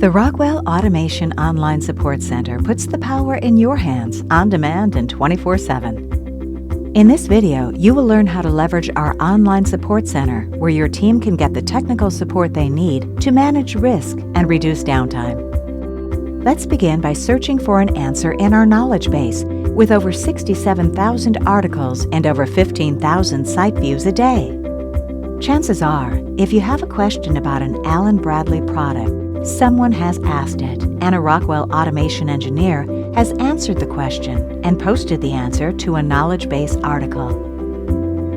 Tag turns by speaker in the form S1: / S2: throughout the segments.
S1: The Rockwell Automation Online Support Center puts the power in your hands, on demand and 24/7. In this video, you will learn how to leverage our online support center, where your team can get the technical support they need to manage risk and reduce downtime. Let's begin by searching for an answer in our knowledge base, with over 67,000 articles and over 15,000 site views a day. Chances are, if you have a question about an Allen Bradley product, someone has asked it, and a Rockwell Automation engineer has answered the question and posted the answer to a knowledge base article.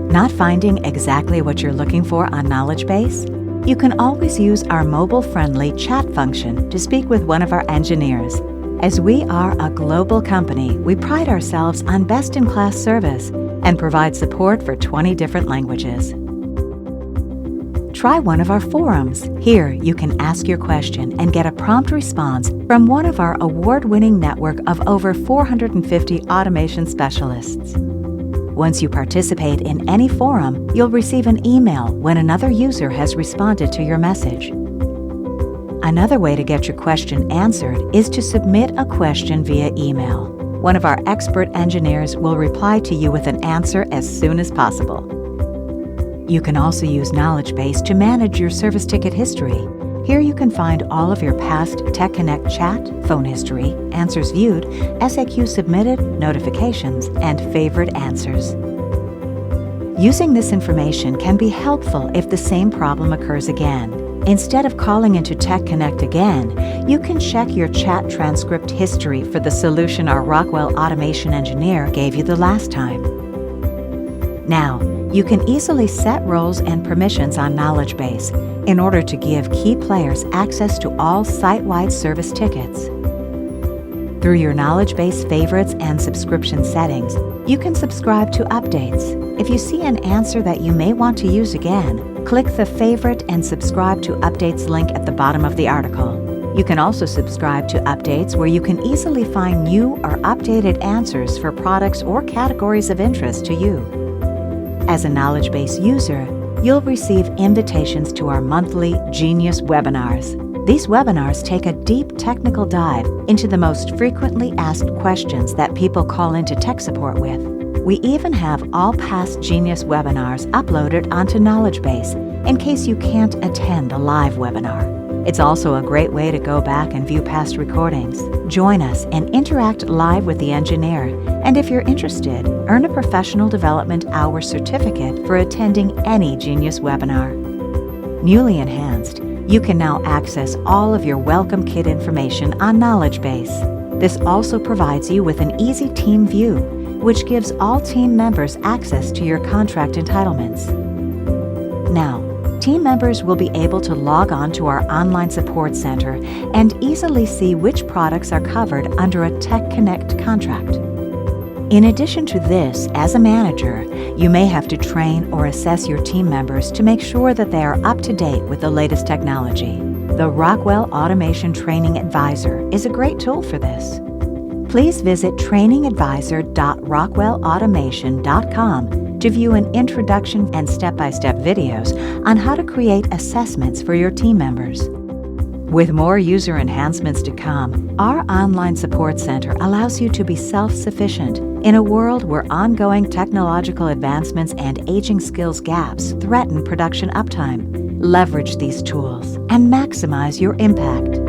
S1: Not finding exactly what you're looking for on knowledge base? You can always use our mobile-friendly chat function to speak with one of our engineers. As we are a global company, we pride ourselves on best-in-class service and provide support for 20 different languages. Try one of our forums. Here, you can ask your question and get a prompt response from one of our award-winning network of over 450 automation specialists. Once you participate in any forum, you'll receive an email when another user has responded to your message. Another way to get your question answered is to submit a question via email. One of our expert engineers will reply to you with an answer as soon as possible. You can also use Knowledge Base to manage your service ticket history. Here you can find all of your past TechConnect chat, phone history, answers viewed, SAQ submitted, notifications, and favorite answers. Using this information can be helpful if the same problem occurs again. Instead of calling into TechConnect again, you can check your chat transcript history for the solution our Rockwell Automation engineer gave you the last time. Now, you can easily set roles and permissions on Knowledge Base in order to give key players access to all site-wide service tickets. Through your Knowledge Base favorites and subscription settings, you can subscribe to updates. If you see an answer that you may want to use again, click the Favorite and Subscribe to Updates link at the bottom of the article. You can also subscribe to updates where you can easily find new or updated answers for products or categories of interest to you. As a Knowledge Base user, you'll receive invitations to our monthly Genius webinars. These webinars take a deep technical dive into the most frequently asked questions that people call into tech support with. We even have all past Genius webinars uploaded onto Knowledge Base in case you can't attend a live webinar. It's also a great way to go back and view past recordings. Join us and interact live with the engineer. And if you're interested, earn a Professional Development Hour certificate for attending any Genius webinar. Newly enhanced, you can now access all of your Welcome Kit information on Knowledge Base. This also provides you with an easy team view, which gives all team members access to your contract entitlements. Now, team members will be able to log on to our online support center and easily see which products are covered under a TechConnect contract. In addition to this, as a manager, you may have to train or assess your team members to make sure that they are up to date with the latest technology. The Rockwell Automation Training Advisor is a great tool for this. Please visit trainingadvisor.rockwellautomation.com to view an introduction and step-by-step videos on how to create assessments for your team members. With more user enhancements to come, our online support center allows you to be self-sufficient in a world where ongoing technological advancements and aging skills gaps threaten production uptime. Leverage these tools and maximize your impact.